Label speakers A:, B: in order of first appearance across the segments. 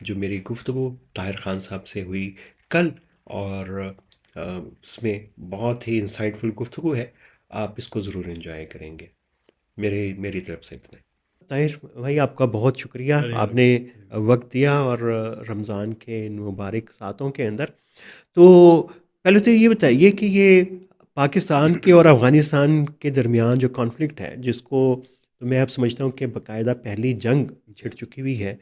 A: جو میری گفتگو طاہر خان صاحب سے ہوئی کل، اور اس میں بہت ہی انسائٹ فل گفتگو ہے، آپ اس کو ضرور انجوائے کریں گے۔ میری طرف سے اتنا ہے۔
B: طاہر بھائی آپ کا بہت شکریہ،
C: چلیے
B: آپ نے وقت دیا، اور رمضان کے ان مبارک ساتوں کے اندر تو پہلے تو یہ بتائیے کہ یہ پاکستان کے اور افغانستان کے درمیان جو کانفلکٹ ہے، جس کو تو میں اب سمجھتا ہوں کہ باقاعدہ پہلی جنگ چھڑ چکی ہوئی ہے،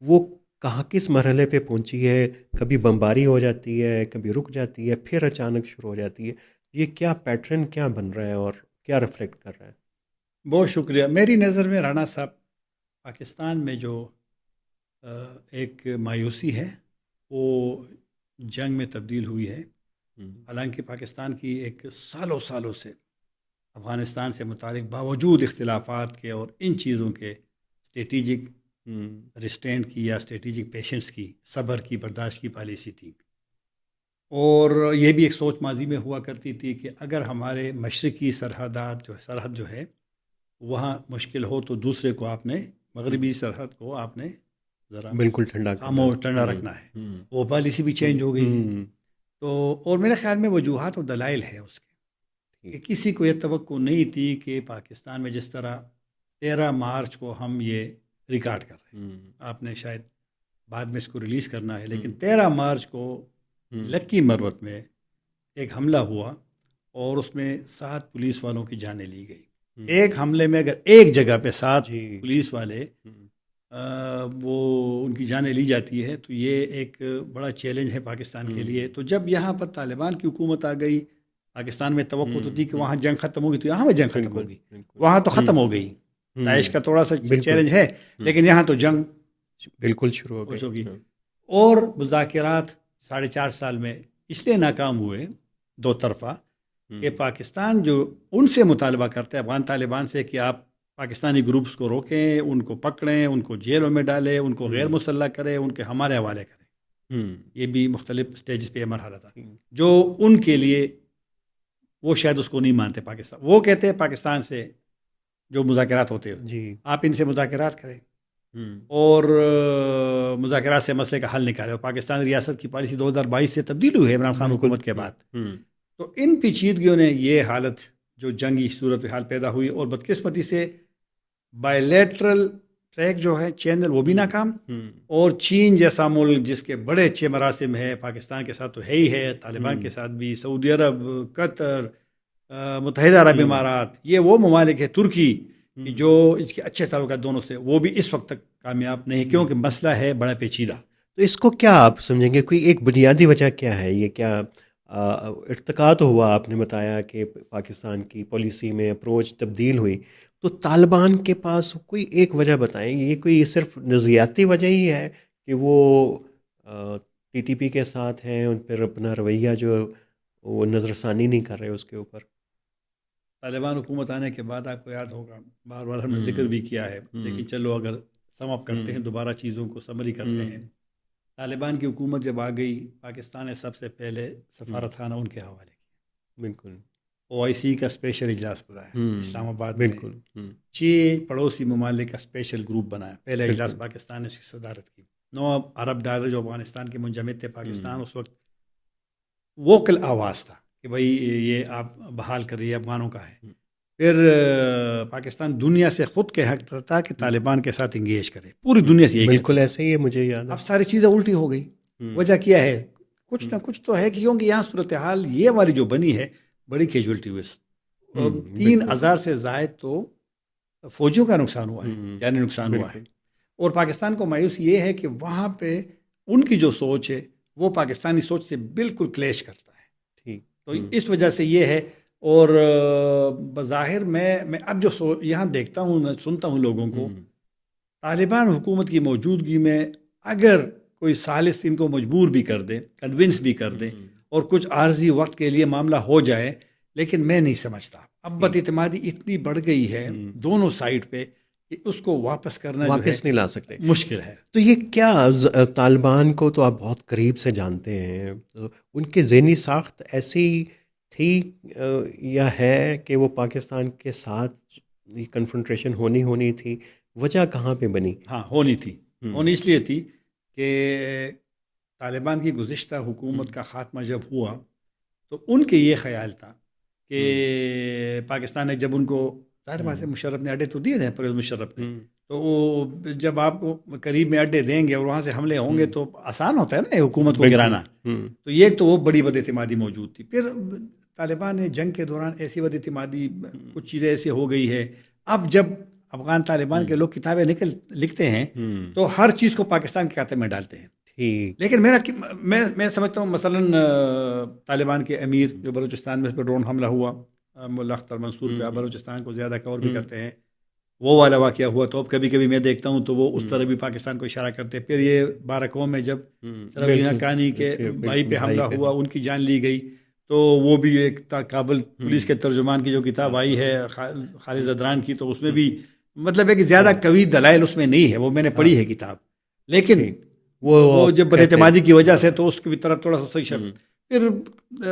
B: وہ کہاں کس مرحلے پہ پہنچی ہے؟ کبھی بمباری ہو جاتی ہے، کبھی رک جاتی ہے، پھر اچانک شروع ہو جاتی ہے۔ یہ کیا پیٹرن کیا بن رہا ہے اور کیا ریفلیکٹ کر رہا ہے؟
C: بہت شکریہ۔ میری نظر میں رانا صاحب، پاکستان میں جو ایک مایوسی ہے وہ جنگ میں تبدیل ہوئی ہے۔ حالانکہ پاکستان کی ایک سالوں سالوں سے افغانستان سے متعلق باوجود اختلافات کے اور ان چیزوں کے اسٹریٹجک ریسٹینٹ کی یا اسٹریٹجک پیشنس کی، صبر کی، برداشت کی پالیسی تھی، اور یہ بھی ایک سوچ ماضی میں ہوا کرتی تھی کہ اگر ہمارے مشرقی سرحد جو ہے وہاں مشکل ہو تو دوسرے کو آپ نے، مغربی سرحد کو آپ نے ذرا
B: بالکل ٹھنڈا کرنا۔
C: خاموش ٹھنڈا رکھنا ہے۔ وہ پالیسی بھی چینج ہو گئی ہے۔ تو اور میرے خیال میں وجوہات اور دلائل ہے اس کے، کہ کسی کو یہ توقع نہیں تھی کہ پاکستان میں جس طرح 13 مارچ کو ہم یہ ریکارڈ کر رہے ہیں، آپ نے شاید بعد میں اس کو ریلیز کرنا ہے، لیکن 13 مارچ کو لکی مروت میں ایک حملہ ہوا اور اس میں 7 پولیس والوں کی جانیں لی گئی۔ ایک حملے میں اگر ایک جگہ پہ 7 پولیس والے وہ ان کی جانیں لی جاتی ہے تو یہ ایک بڑا چیلنج ہے پاکستان کے لیے۔ تو جب یہاں پر طالبان کی حکومت آ گئی، پاکستان میں توقع تو تھی کہ وہاں جنگ ختم ہوگی، تو یہاں میں جنگ ختم ہوگی، وہاں تو ختم ہو گئی۔ داعش کا تھوڑا سا چیلنج ہے، لیکن یہاں تو جنگ
B: بالکل شروع ہو
C: گئی۔ اور مذاکرات 4.5 سال میں اس لیے ناکام ہوئے دو طرفہ کہ پاکستان جو ان سے مطالبہ کرتے ہیں افغان طالبان سے کہ آپ پاکستانی گروپس کو روکیں، ان کو پکڑیں، ان کو جیلوں میں ڈالیں، ان کو غیر مسلح کریں، ان کے ہمارے حوالے کریں۔ یہ بھی مختلف سٹیجز پہ یہ مرحلہ تھا جو ان کے لیے، وہ شاید اس کو نہیں مانتے پاکستان۔ وہ کہتے ہیں پاکستان سے جو مذاکرات ہوتے ہیں آپ ان سے مذاکرات کریں اور مذاکرات سے مسئلے کا حل نکالے، اور پاکستان ریاست کی پالیسی 2022 سے تبدیل ہوئی ہے عمران خان حکومت کے بعد۔ تو ان پیچیدگیوں نے یہ حالت جو جنگی صورت حال پیدا ہوئی، اور بدقسمتی سے بائیلیٹرل ٹریک جو ہے چینل وہ بھی ناکام، اور چین جیسا ملک جس کے بڑے اچھے مراسم ہے پاکستان کے ساتھ تو ہے ہی ہے، طالبان کے ساتھ بھی، سعودی عرب، قطر، متحدہ عرب امارات، یہ وہ ممالک ہے، ترکی کہ جو اس کے اچھے تعلقات دونوں سے، وہ بھی اس وقت تک کامیاب نہیں، کیونکہ مسئلہ ہے بڑا پیچیدہ۔
B: تو اس کو کیا آپ سمجھیں گے، کوئی ایک بنیادی وجہ کیا ہے؟ یہ کیا ارتقا تو ہوا، آپ نے بتایا کہ پاکستان کی پالیسی میں اپروچ تبدیل ہوئی، تو طالبان کے پاس کوئی ایک وجہ بتائیں، یہ کوئی صرف نظریاتی وجہ ہی ہے کہ وہ ٹی ٹی پی کے ساتھ ہیں، ان پر اپنا رویہ جو وہ نظر ثانی نہیں کر رہے اس کے اوپر؟
C: طالبان حکومت آنے کے بعد آپ کو یاد ہوگا بار بار ہم نے ذکر بھی کیا ہے، لیکن چلو اگر سم اپ کرتے ہیں، دوبارہ چیزوں کو سمری کرتے ہیں۔ طالبان کی حکومت جب آ گئی، پاکستان نے سب سے پہلے سفارت خانہ ان کے حوالے کیا،
B: بالکل
C: OIC کا اسپیشل اجلاس بلایا اسلام آباد میں،
B: بالکل
C: 6 پڑوسی ممالک کا اسپیشل گروپ بنایا، پہلا اجلاس پاکستان نے اس کی صدارت کی۔ 9 عرب ڈالر جو افغانستان کے منجمد تھے، پاکستان اس وقت ووکل آواز تھا کہ بھائی یہ آپ بحال کر رہی ہے، افغانوں کا ہے۔ پھر پاکستان دنیا سے خود کہا تھا کہ طالبان کے ساتھ انگیج کرے، پوری دنیا سے،
B: بالکل ایسے ہی ہے، مجھے یاد ہے۔
C: اب ساری چیزیں الٹی ہو گئی۔ وجہ کیا ہے؟ کچھ نہ کچھ تو ہے، کیونکہ یہاں صورتحال یہ والی جو بنی ہے، بڑی کیجولٹی ہوئی، 3000 سے زائد تو فوجیوں کا نقصان ہوا ہے، جانی نقصان ہوا ہے۔ اور پاکستان کو مایوس یہ ہے کہ وہاں پہ ان کی جو سوچ ہے وہ پاکستانی سوچ سے بالکل کلیش کرتا ہے، تو اس وجہ سے یہ ہے۔ اور بظاہر میں اب جو یہاں دیکھتا ہوں، سنتا ہوں لوگوں کو، طالبان حکومت کی موجودگی میں اگر کوئی ثالث ان کو مجبور بھی کر دے، کنونس بھی کر دے، اور کچھ عارضی وقت کے لیے معاملہ ہو جائے، لیکن میں نہیں سمجھتا، اب بد اعتمادی اتنی بڑھ گئی ہے دونوں سائڈ پہ کہ اس کو واپس کرنا جو ہے
B: واپس نہیں لا سکتے،
C: مشکل ہے۔
B: تو یہ کیا طالبان کو تو آپ بہت قریب سے جانتے ہیں، ان کی ذہنی ساخت ایسی تھی یا ہے کہ وہ پاکستان کے ساتھ کنفرنٹریشن ہونی تھی؟ وجہ کہاں پہ بنی؟
C: ہاں ہونی تھی، ہونی اس لیے تھی کہ طالبان کی گزشتہ حکومت کا خاتمہ جب ہوا تو ان کے یہ خیال تھا کہ پاکستان نے جب ان کو ظاہر بات ہے مشرف نے اڈے تو دیے تھے پرویز مشرف نے، تو وہ جب آپ کو قریب میں اڈے دیں گے اور وہاں سے حملے ہوں گے تو آسان ہوتا ہے نا حکومت کو گرانا. تو یہ تو وہ بڑی بد اعتمادی موجود تھی. پھر طالبان نے جنگ کے دوران ایسی بد اعتمادی کچھ چیزیں ایسی ہو گئی ہے. اب جب افغان طالبان کے لوگ کتابیں لکھتے ہیں تو ہر چیز کو پاکستان کے کھاتے میں ڈالتے ہیں. لیکن میں سمجھتا ہوں مثلاً طالبان کے امیر جو بلوچستان میں اس پہ ڈرون حملہ ہوا ملا اختر منصور پہ، بلوچستان کو زیادہ کور بھی کرتے ہیں، وہ والا واقعہ ہوا تو اب کبھی کبھی میں دیکھتا ہوں تو وہ اس طرح بھی پاکستان کو اشارہ کرتے ہیں. پھر یہ بارکوں میں جب سروجینا کانی کے بھائی پہ حملہ ہوا، ان کی جان لی گئی، تو وہ بھی ایک کابل پولیس کے ترجمان کی جو کتاب آئی ہے خالد زدران کی، تو اس میں بھی مطلب ہے کہ زیادہ قوی دلائل اس میں نہیں ہے. وہ میں نے پڑھی ہے کتاب، لیکن وہ جب بد اعتمادی کی وجہ سے تو اس کی طرف تھوڑا سا صحیح. پھر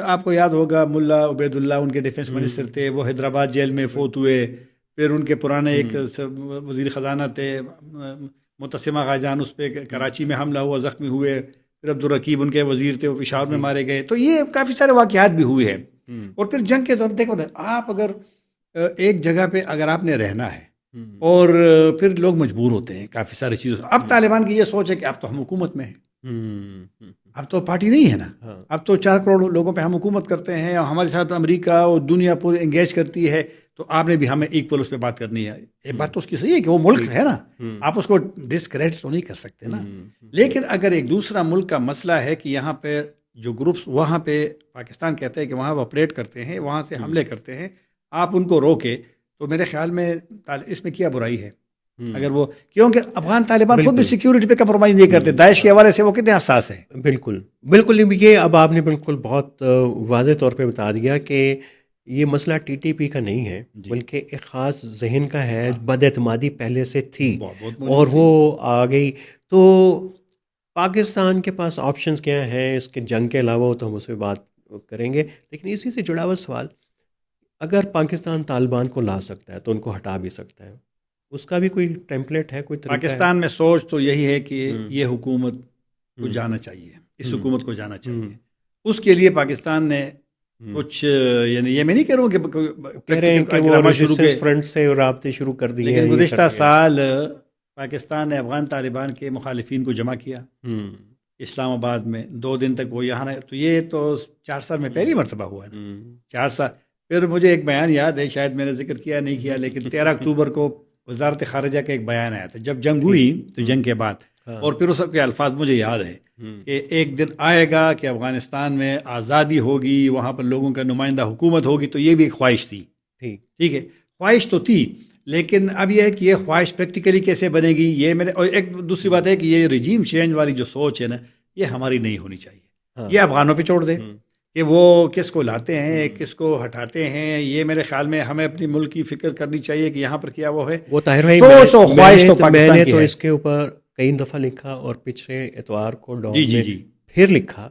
C: آپ کو یاد ہوگا ملا عبید اللہ ان کے ڈیفنس منسٹر تھے، وہ حیدرآباد جیل میں فوت ہوئے. پھر ان کے پرانے ایک وزیر خزانہ تھے متسمہ غاجان، اس پہ کراچی میں حملہ ہوا، زخمی ہوئے. پھر عبدالرقیب ان کے وزیر تھے، وہ پشاور میں مارے گئے. تو یہ کافی سارے واقعات بھی ہوئے ہیں. اور پھر جنگ کے دور دیکھو نا، آپ اگر ایک جگہ پہ اگر آپ نے رہنا ہے اور پھر لوگ مجبور ہوتے ہیں کافی ساری چیزوں سے. اب طالبان کی یہ سوچ ہے کہ اب تو ہم حکومت میں ہیں، اب تو پارٹی نہیں ہے نا، اب تو 4 کروڑ لوگوں پہ ہم حکومت کرتے ہیں اور ہمارے ساتھ امریکہ اور دنیا پوری انگیج کرتی ہے، تو آپ نے بھی ہمیں ایکول اس پہ بات کرنی ہے. ایک بات تو اس کی صحیح ہے کہ وہ ملک ہے نا، آپ اس کو ڈسکریڈٹ تو نہیں کر سکتے نا. لیکن اگر ایک دوسرا ملک کا مسئلہ ہے کہ یہاں پہ جو گروپس وہاں پہ پاکستان کہتے ہیں کہ وہاں وہ آپریٹ کرتے ہیں، وہاں سے حملے کرتے ہیں، آپ ان کو روکے، تو میرے خیال میں اس میں کیا برائی ہے؟ اگر وہ کیونکہ افغان طالبان خود بھی سیکیورٹی پہ کمپرومائز نہیں کرتے، داعش کے حوالے سے وہ کتنے حساس ہیں.
B: بالکل بالکل. یہ اب آپ نے بالکل بہت واضح طور پہ بتا دیا کہ یہ مسئلہ ٹی ٹی پی کا نہیں ہے، بلکہ ایک خاص ذہن کا ہے. بد اعتمادی پہلے سے تھی اور وہ آ گئی. تو پاکستان کے پاس آپشنز کیا ہیں اس کے جنگ کے علاوہ، تو ہم اس پہ بات کریں گے. لیکن اسی سے جڑا ہوا سوال، اگر پاکستان طالبان کو لا سکتا ہے تو ان کو ہٹا بھی سکتا ہے، اس کا بھی کوئی ٹیمپلیٹ ہے، کوئی طریقہ
C: پاکستان میں سوچ تو یہی ہے کہ یہ حکومت کو جانا چاہیے، اس حکومت کو جانا چاہیے. اس کے لیے پاکستان نے کچھ، یعنی یہ میں نہیں کہہ رہا ہوں کہ
B: وہ ریزسٹنس فرنٹ سے رابطے شروع کر دیے،
C: لیکن گزشتہ سال پاکستان نے افغان طالبان کے مخالفین کو جمع کیا اسلام آباد میں. 2 دن تک وہ یہاں رہے. تو یہ تو 4 سال میں پہلی مرتبہ ہوا ہے نا، 4 سال. پھر مجھے ایک بیان یاد ہے، شاید میں نے ذکر کیا نہیں کیا، لیکن 13 اکتوبر کو وزارت خارجہ کا ایک بیان آیا تھا جب جنگ ہوئی، تو جنگ کے بعد، اور پھر اس کے الفاظ مجھے یاد ہے کہ ایک دن آئے گا کہ افغانستان میں آزادی ہوگی، وہاں پر لوگوں کا نمائندہ حکومت ہوگی. تو یہ بھی ایک خواہش تھی، ٹھیک ہے، خواہش تو تھی. لیکن اب یہ ہے کہ یہ خواہش پریکٹیکلی کیسے بنے گی، یہ میرے. اور ایک دوسری بات ہے کہ یہ رجیم چینج والی جو سوچ ہے نا، یہ ہماری نہیں ہونی چاہیے. یہ افغانوں پہ چھوڑ دیں کہ وہ کس کو لاتے ہیں، کس کو ہٹاتے ہیں. یہ میرے خیال میں ہمیں اپنی ملک کی فکر کرنی چاہیے کہ یہاں پر کیا وہ ہے.
B: وہ طاہر بھائی،
C: سوچ و خواہش تو پاکستان کی ہے.
B: میں نے تو اس کے اوپر کئی دفعہ لکھا اور پچھلے اتوار کو ڈاؤن میں پھر لکھا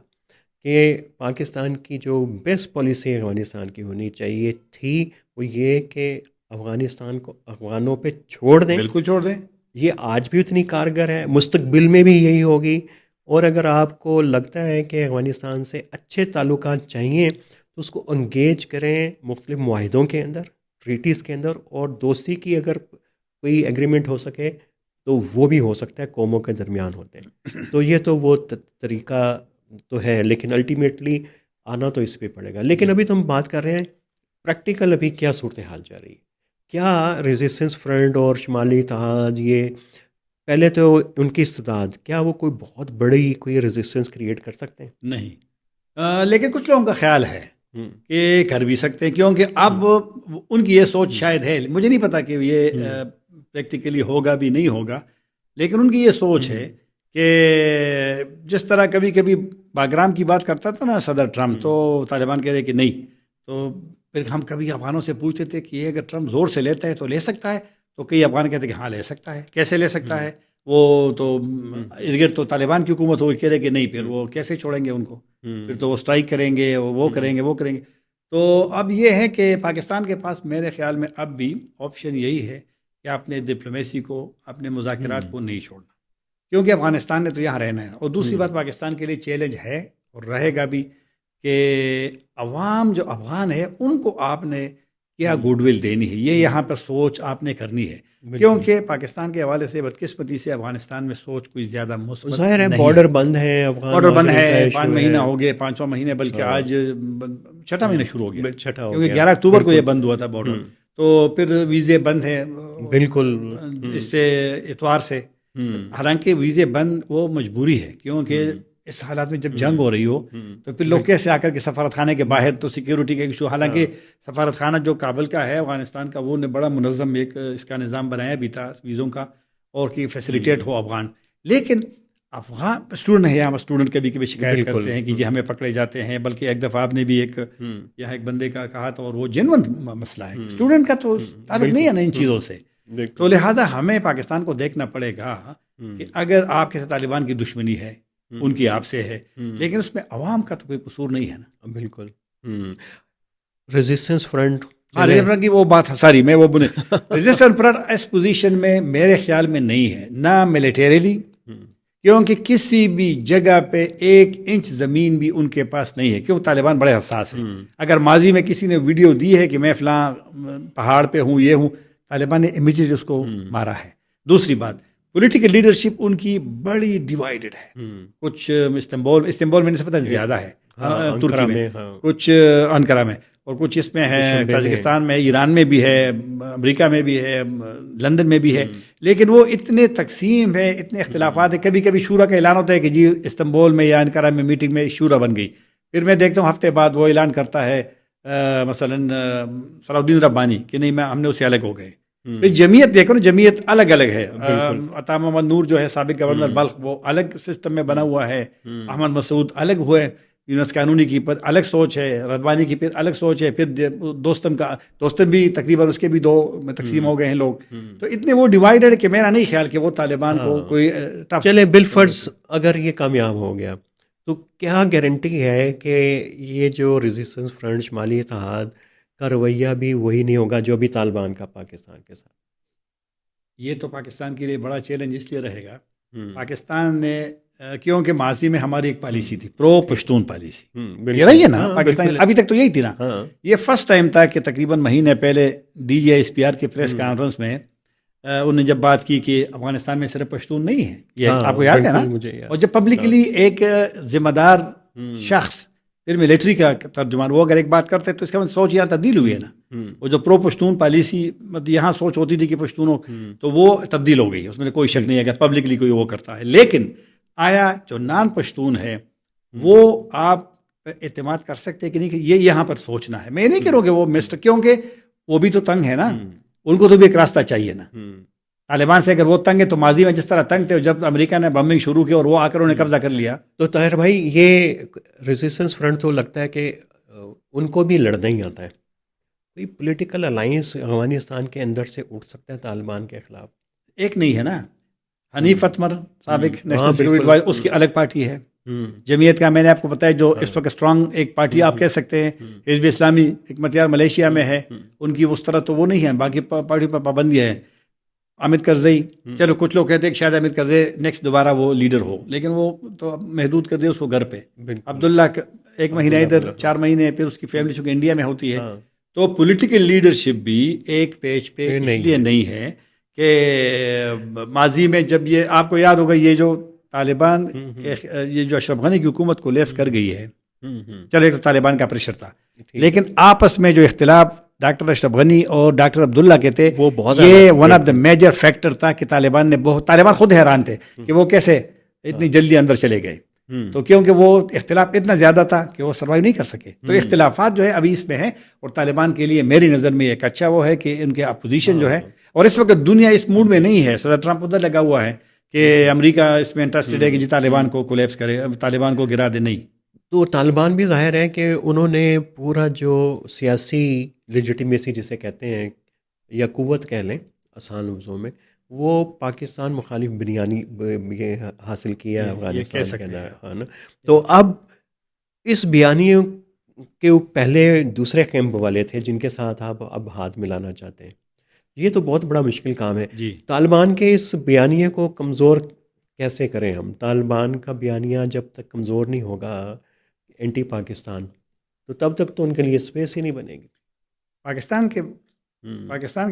B: کہ پاکستان کی جو بیسٹ پالیسی افغانستان کی ہونی چاہیے تھی وہ یہ کہ افغانستان کو افغانوں پہ چھوڑ دیں.
C: بالکل چھوڑ دیں.
B: یہ آج بھی اتنی کارگر ہے، مستقبل میں بھی یہی ہوگی. اور اگر آپ کو لگتا ہے کہ افغانستان سے اچھے تعلقات چاہیے تو اس کو انگیج کریں مختلف معاہدوں کے اندر، ٹریٹیز کے اندر. اور دوستی کی اگر کوئی ایگریمنٹ ہو سکے تو وہ بھی ہو سکتا ہے قوموں کے درمیان ہوتے ہیں. تو یہ تو وہ طریقہ تو ہے، لیکن الٹیمیٹلی آنا تو اس پہ پڑے گا. لیکن ابھی تو ہم بات کر رہے ہیں پریکٹیکل، ابھی کیا صورتحال جا رہی ہے. کیا ریزسٹنس فرنٹ اور شمالی اتحاد، یہ پہلے تو ان کی استعداد، کیا وہ کوئی بہت بڑی کوئی ریزسٹنس کریٹ کر سکتے ہیں؟
C: نہیں، لیکن کچھ لوگوں کا خیال ہے کہ کر بھی سکتے ہیں، کیونکہ اب ان کی یہ سوچ شاید ہے. مجھے نہیں پتا کہ یہ پریکٹیکلی ہوگا بھی نہیں ہوگا، لیکن ان کی یہ سوچ ہے کہ جس طرح کبھی کبھی باگرام کی بات کرتا تھا نا صدر ٹرمپ، تو طالبان کہہ رہے کہ نہیں. تو پھر ہم کبھی افغانوں سے پوچھتے تھے کہ یہ اگر ٹرمپ زور سے لیتا ہے تو لے سکتا ہے، تو کئی افغان کہتے ہیں کہ ہاں لے سکتا ہے. کیسے لے سکتا ہے؟ وہ تو ارگرد تو طالبان کی حکومت ہوگی، کہہ رہے کہ نہیں، پھر وہ کیسے چھوڑیں گے ان کو، پھر تو وہ اسٹرائک کریں گے، وہ کریں گے، وہ کریں گے. تو اب یہ ہے کہ پاکستان کے پاس میرے خیال میں اب بھی آپشن یہی ہے کہ اپنے ڈپلومیسی کو، اپنے مذاکرات کو نہیں چھوڑنا. کیونکہ افغانستان نے تو یہاں رہنا ہے. اور دوسری بات پاکستان کے لیے چیلنج ہے اور رہے گا بھی کہ عوام جو افغان ہے ان کو آپ نے کیا گڈ ول دینی ہے. یہ یہاں پر سوچ آپ نے کرنی ہے کیونکہ پاکستان کے حوالے سے بدقسمتی سے افغانستان میں سوچ کوئی زیادہ مثبت
B: ظاہر ہے.
C: نہیں.
B: بارڈر بند ہے، افغان
C: بارڈر بند
B: مہاجرین کا
C: ہے،
B: ایشو
C: 5 مہینہ ہو گئے، 5واں مہینے، بلکہ آج 6واں مہینہ شروع ہو گیا
B: چھٹا ہو
C: کیونکہ
B: گیا.
C: 11 اکتوبر کو یہ بند ہوا تھا بارڈر. تو پھر ویزے بند ہیں
B: بالکل
C: اس سے اتوار سے. حالانکہ ویزے بند وہ مجبوری ہے کیونکہ اس حالات میں جب جنگ ہو رہی ہو تو پھر لوگ کیسے آ کر کے سفارت خانے کے باہر، تو سیکیورٹی کا ایشو. حالانکہ سفارت خانہ جو کابل کا ہے افغانستان کا، وہ نے بڑا منظم ایک اس کا نظام بنایا بھی تھا ویزوں کا، اور کہ فیسیلیٹیٹ ہو افغان. لیکن افغان اسٹوڈنٹ ہے یہاں، اسٹوڈنٹ کبھی کبھی شکایت کرتے ہیں کہ جی ہمیں پکڑے جاتے ہیں. بلکہ ایک دفعہ آپ نے بھی ایک یہاں ایک بندے کا کہا تھا، اور وہ جینون مسئلہ ہے. اسٹوڈنٹ کا تو تعلق نہیں ہے نا ان چیزوں سے. تو لہٰذا ہمیں پاکستان کو دیکھنا پڑے گا کہ اگر آپ کے ساتھ طالبان کی دشمنی ہے، ان کی آپ سے ہے، لیکن اس میں عوام کا تو کوئی قصور نہیں ہے نا.
B: بالکل. ریزسٹنس فرنٹ
C: ریزسٹنس کی وہ بات ساری میں وہ ریزسٹنس فرنٹ اس پوزیشن میں میرے خیال میں نہیں ہے، نہ ملیٹریلی، کیونکہ کسی بھی جگہ پہ 1 انچ زمین بھی ان کے پاس نہیں ہے. کیوں؟ طالبان بڑے حساس ہیں. اگر ماضی میں کسی نے ویڈیو دی ہے کہ میں فلاں پہاڑ پہ ہوں، یہ ہوں، طالبان نے امیجیٹلی اس کو مارا ہے. دوسری بات، پولیٹیکل لیڈرشپ ان کی بڑی ڈیوائیڈڈ ہے. کچھ استنبول میں نسبتاً زیادہ ہے ترکی میں، کچھ انقرہ میں، اور کچھ اس میں ہے تاجکستان میں، ایران میں بھی ہے، امریکہ میں بھی ہے، لندن میں بھی ہے. لیکن وہ اتنے تقسیم ہے، اتنے اختلافات ہیں. کبھی کبھی شورا کا اعلان ہوتا ہے کہ جی استنبول میں یا انقرہ میں میٹنگ میں شورا بن گئی. پھر میں دیکھتا ہوں ہفتے بعد وہ اعلان کرتا ہے مثلاً صلاح الدین ربانی کہ نہیں ہم نے اس سے الگ ہو گئے. پھر جمعیت دیکھو نا، جمعیت الگ الگ ہے. عطا محمد نور جو ہے سابق گورنر بلخ، وہ الگ سسٹم میں بنا ہوا ہے. احمد مسعود الگ ہوئے، یونس قانونی کی پر الگ سوچ ہے، رضوانی کی پھر الگ سوچ ہے. پھر دوستم بھی تقریباً اس کے بھی 2 میں تقسیم ہو گئے ہیں لوگ. تو اتنے وہ ڈیوائیڈڈ کہ میرا نہیں خیال کہ وہ طالبان کو کوئی
B: چلے بالفرض اگر یہ کامیاب ہو گیا تو کیا گارنٹی ہے کہ یہ جو ریزسٹنس فرنٹ شمالی اتحاد کا رویہ بھی وہی نہیں ہوگا جو بھی طالبان کا پاکستان کے ساتھ؟
C: یہ تو پاکستان کے لیے بڑا چیلنج اس لیے رہے گا. پاکستان نے کیونکہ ماضی میں ہماری ایک پالیسی تھی، پرو پشتون پالیسی، یہ رہی ہے نا پاکستان. ابھی تک تو یہی تھی نا. یہ فرسٹ ٹائم تھا کہ تقریباً مہینے پہلے DGISPR کے پریس کانفرنس میں انہوں نے جب بات کی کہ افغانستان میں صرف پشتون نہیں ہے، یہ آپ کو یاد ہے نا. اور جب پبلکلی ایک ذمہ دار شخص، پھر ملٹری کا ترجمان، وہ اگر ایک بات کرتے تو اس کا سوچ یہاں تبدیل ہوئی ہے نا. وہ جو پرو پشتون پالیسی یہاں سوچ ہوتی تھی کہ پشتونوں، تو وہ تبدیل ہو گئی، اس میں کوئی شک نہیں ہے کہ پبلکلی کوئی وہ کرتا ہے. لیکن آیا جو نان پشتون ہے وہ آپ اعتماد کر سکتے ہیں کہ نہیں کہ یہ یہاں پر سوچنا ہے. میں نہیں کروں کہ وہ مسٹر، کیونکہ وہ بھی تو تنگ ہے نا، ان کو تو بھی ایک راستہ چاہیے نا. طالبان سے اگر وہ تنگ ہے تو ماضی میں جس طرح تنگ تھے، جب امریکہ نے بمبنگ شروع کی اور وہ آ کر انہیں قبضہ کر لیا.
B: تو طاہر بھائی یہ ریزسٹنس فرنٹ تو لگتا ہے کہ ان کو بھی لڑنا ہی آتا ہے. کوئی پولیٹیکل الائنس افغانستان کے اندر سے اٹھ سکتا ہے طالبان کے خلاف؟
C: ایک نہیں ہے نا. حنیف اتمر سابق نیشنل سیکورٹی ایڈوائزر، اس کی الگ پارٹی ہے. جمعیت کا میں نے آپ کو بتایا جو اس وقت اسٹرانگ ایک پارٹی آپ کہہ سکتے ہیں. حزب اسلامی حکمت یار ملیشیا میں ہے، ان کی اس طرح تو وہ نہیں ہے. باقی پارٹی پر پابندیاں ہیں. حامد کرزئی، چلو کچھ لوگ کہتے ہیں کہ شاید حامد کرزئی نیکسٹ دوبارہ وہ لیڈر ہو، لیکن وہ تو محدود کر دے اس کو گھر پہ. عبداللہ 1 مہینہ ادھر، 4 مہینے پھر اس کی فیملی چونکہ انڈیا میں ہوتی ہے. تو پولیٹیکل لیڈرشپ بھی ایک پیج پہ اس لیے نہیں ہے کہ ماضی میں جب یہ آپ کو یاد ہوگا، یہ جو طالبان یہ جو اشرف غنی کی حکومت کو لیفٹ کر گئی ہے، چلو ایک تو طالبان کا پریشر تھا، لیکن آپس میں جو اختلاف ڈاکٹر اشرف غنی اور ڈاکٹر عبداللہ کے تھے، یہ one of the major factor تھا کہ طالبان خود حیران تھے کہ وہ کیسے اتنی جلدی اندر چلے گئے. تو کیونکہ وہ اختلاف اتنا زیادہ تھا کہ وہ سروائیو نہیں کر سکے. تو اختلافات جو ہے ابھی اس میں ہیں، اور طالبان کے لیے میری نظر میں ایک اچھا وہ ہے کہ ان کے اپوزیشن جو ہے، اور اس وقت دنیا اس موڈ میں نہیں ہے. صدر ٹرمپ ادھر لگا ہوا ہے کہ امریکہ اس میں انٹرسٹڈ ہے کہ جی طالبان کو کولیپس کرے، طالبان کو گرا دے. نہیں،
B: تو طالبان بھی ظاہر ہے کہ انہوں نے پورا جو سیاسی لیجیٹیمیسی جسے کہتے ہیں یا قوت کہہ لیں آسان لفظوں میں، وہ پاکستان مخالف بیانیے حاصل کیا ہے افغانستان کے اندر، ہے نا. تو اب اس بیانیے کے پہلے دوسرے کیمپ والے تھے جن کے ساتھ آپ اب ہاتھ ملانا چاہتے ہیں. یہ تو بہت بڑا مشکل کام ہے.
C: جی،
B: طالبان کے اس بیانیے کو کمزور کیسے کریں ہم؟ طالبان کا بیانیہ جب تک کمزور نہیں ہوگا اینٹی پاکستان، تو تب تک تو ان کے لیے اسپیس ہی نہیں بنے گی۔
C: پاکستان کے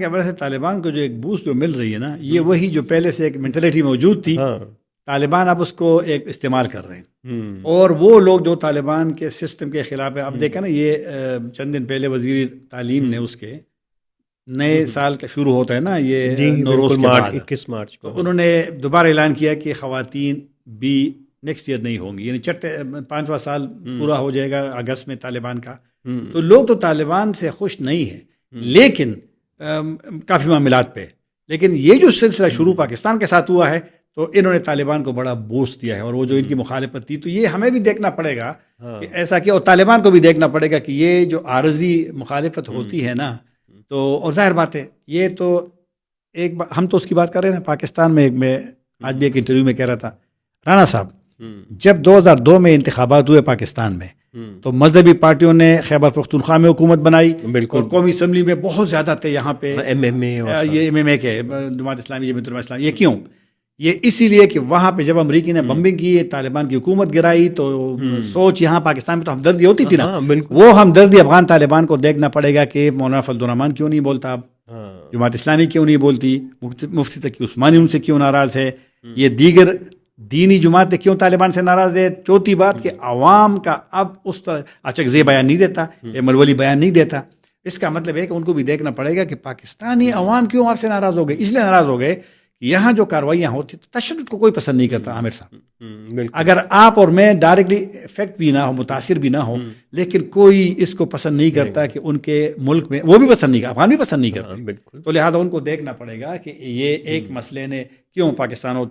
C: حوالے سے طالبان کو جو ایک بوسٹ جو مل رہی ہے نا، یہ وہی جو پہلے سے ایک مینٹلٹی موجود تھی،
B: ہاں
C: طالبان اب اس کو ایک استعمال کر رہے ہیں، اور وہ لوگ جو طالبان کے سسٹم کے خلاف ہے، اب دیکھیں نا یہ چند دن پہلے وزیر تعلیم نے اس کے نئے سال کا شروع ہوتا ہے نا، یہ
B: جی
C: نوروز
B: بالکل،
C: کے
B: مارچ
C: بعد
B: 21 مارچ کو
C: تو انہوں نے دوبارہ اعلان کیا کہ خواتین بھی نیکسٹ ایئر نہیں ہوں گی، یعنی 5واں سال پورا ہو جائے گا اگست میں طالبان کا۔ تو لوگ تو طالبان سے خوش نہیں ہیں، لیکن کافی معاملات پہ، لیکن یہ جو سلسلہ شروع پاکستان کے ساتھ ہوا ہے تو انہوں نے طالبان کو بڑا بوسٹ دیا ہے، اور وہ جو ان کی مخالفت تھی، تو یہ ہمیں بھی دیکھنا پڑے گا کہ ایسا کیا، اور طالبان کو بھی دیکھنا پڑے گا کہ یہ جو عارضی مخالفت ہوتی ہے نا، تو اور ظاہر بات ہے یہ تو ہم تو اس کی بات کر رہے ہیں نا، پاکستان میں آج بھی ایک انٹرویو میں کہہ رہا تھا رانا صاحب، جب 2002 میں انتخابات ہوئے پاکستان میں تو مذہبی پارٹیوں نے خیبر پختونخوا میں حکومت بنائی،
B: بالکل،
C: اور قومی اسمبلی میں بہت زیادہ تھے یہاں پہ
B: MMA
C: یہ MMA کے جماعت اسلامی، جمعیت علماء اسلام۔ یہ کیوں؟ یہ اسی لیے کہ وہاں پہ جب امریکی نے بمبنگ کی، طالبان کی حکومت گرائی، تو سوچ یہاں پاکستان میں تو ہمدردی ہوتی تھی نا، وہ ہمدردی افغان طالبان کو دیکھنا پڑے گا کہ مولانا فضل الرحمان کیوں نہیں بولتا، اب جماعت اسلامی کیوں نہیں بولتی، مفتی تقی عثمانی ان سے کیوں ناراض ہے، یہ دیگر دینی جماعتیں کیوں طالبان سے ناراض ہے۔ چوتھی بات کہ عوام کا اب اس طرح اچھا بیان نہیں دیتا، ملولی بیان نہیں دیتا، اس کا مطلب ہے کہ ان کو بھی دیکھنا پڑے گا کہ پاکستانی عوام کیوں آپ سے ناراض ہو گئے، اس لیے ناراض ہو گئے کہ یہاں جو کارروائیاں ہوتی تو تشدد کو کوئی پسند نہیں کرتا۔ عامر صاحب، اگر آپ اور میں ڈائریکٹلی افیکٹ بھی نہ ہو، متاثر بھی نہ ہو، لیکن کوئی اس کو پسند نہیں کرتا کہ ان کے ملک میں، وہ بھی پسند نہیں کرتا، افغان بھی پسند نہیں کرتے، تو لہٰذا ان کو دیکھنا پڑے گا کہ یہ ایک مسئلے نے کیوں پاکستان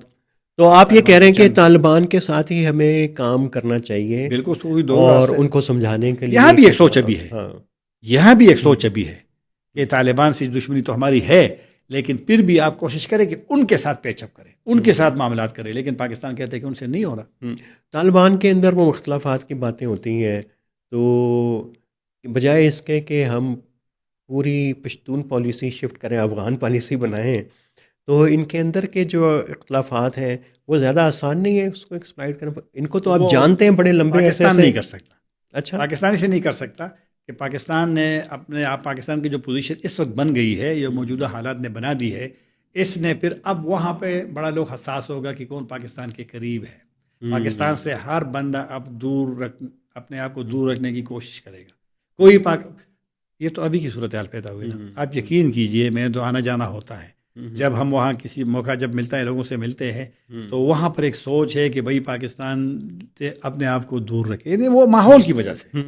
B: تو آپ یہ کہہ رہے ہیں کہ طالبان کے ساتھ ہی ہمیں کام کرنا چاہیے،
C: بالکل،
B: اور ان کو سمجھانے کے لیے
C: یہاں بھی ایک سوچ ابھی ہے، یہاں بھی ایک سوچ ابھی ہے کہ طالبان سے دشمنی تو ہماری ہے، لیکن پھر بھی آپ کوشش کریں کہ ان کے ساتھ پیچ اپ کریں، ان کے ساتھ معاملات کریں، لیکن پاکستان کہتے ہیں کہ ان سے نہیں ہو رہا۔
B: طالبان کے اندر وہ اختلافات کی باتیں ہوتی ہیں، تو بجائے اس کے کہ ہم پوری پشتون پالیسی شفٹ کریں، افغان پالیسی بنائیں، تو ان کے اندر کے جو اختلافات ہیں وہ زیادہ آسان نہیں ہے اس کو ایکسپلائٹ کرنا، ان کو تو آپ جانتے ہیں بڑے لمبے عرصے سے۔
C: پاکستان نہیں کر سکتا،
B: اچھا،
C: پاکستان اسے نہیں کر سکتا کہ پاکستان نے اپنے آپ، پاکستان کی جو پوزیشن اس وقت بن گئی ہے، یہ موجودہ حالات نے بنا دی ہے، اس نے پھر اب وہاں پہ بڑا لوگ حساس ہوگا کہ کون پاکستان کے قریب ہے۔ پاکستان سے ہر بندہ اب اپنے آپ کو دور رکھنے کی کوشش کرے گا، کوئی یہ تو ابھی کی صورتحال پیدا ہوئی نا۔ آپ یقین کیجئے، میں تو آنا جانا ہوتا ہے، جب ہم وہاں کسی موقع جب ملتا ہے، لوگوں سے ملتے ہیں، تو وہاں پر ایک سوچ ہے کہ بھائی پاکستان سے اپنے آپ کو دور رکھے، یعنی وہ ماحول کی وجہ سے،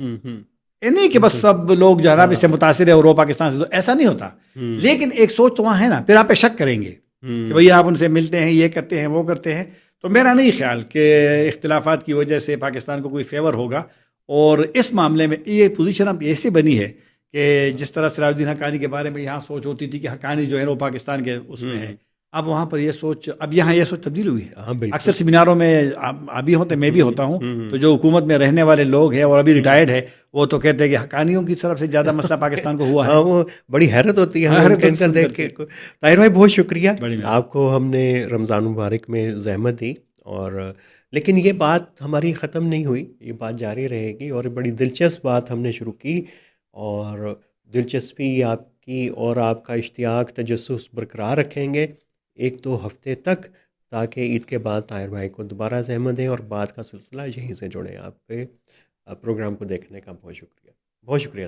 C: نہیں کہ بس سب لوگ جناب اس سے متاثر ہے اور وہ پاکستان سے، ایسا نہیں ہوتا، لیکن ایک سوچ تو وہاں ہے نا، پھر آپ پہ شک کریں گے کہ بھئی آپ ان سے ملتے ہیں، یہ کرتے ہیں، وہ کرتے ہیں، تو میرا نہیں خیال کہ اختلافات کی وجہ سے پاکستان کو کوئی فیور ہوگا، اور اس معاملے میں یہ پوزیشن اب ایسی بنی ہے کہ جس طرح سراج الدین حقانی کے بارے میں یہاں سوچ ہوتی تھی کہ حقانی جو ہے وہ پاکستان کے اس میں ہے، اب وہاں پر یہ سوچ، اب یہاں یہ سوچ تبدیل ہوئی ہے۔ اکثر سیمیناروں میں ابھی ہوتے، میں بھی ہوتا ہوں، تو جو حکومت میں رہنے والے لوگ ہیں اور ابھی ریٹائرڈ ہے، وہ تو کہتے ہیں کہ حقانیوں کی طرف سے زیادہ مسئلہ پاکستان کو ہوا ہے۔
B: وہ بڑی حیرت ہوتی ہے ہمیں دیکھ کے۔ طاہر بھائی بہت شکریہ، آپ کو ہم نے رمضان مبارک میں زحمت دی، اور لیکن یہ بات ہماری ختم نہیں ہوئی، یہ بات جاری رہے گی، اور بڑی دلچسپ بات ہم نے شروع کی، اور دلچسپی آپ کی اور آپ کا اشتیاق، تجسس برقرار رکھیں گے 1-2 ہفتے تک، تاکہ عید کے بعد طاہر بھائی کو دوبارہ زحمت دیں اور بعد کا سلسلہ یہیں سے جڑیں۔ آپ کے پروگرام کو دیکھنے کا بہت شکریہ، بہت شکریہ۔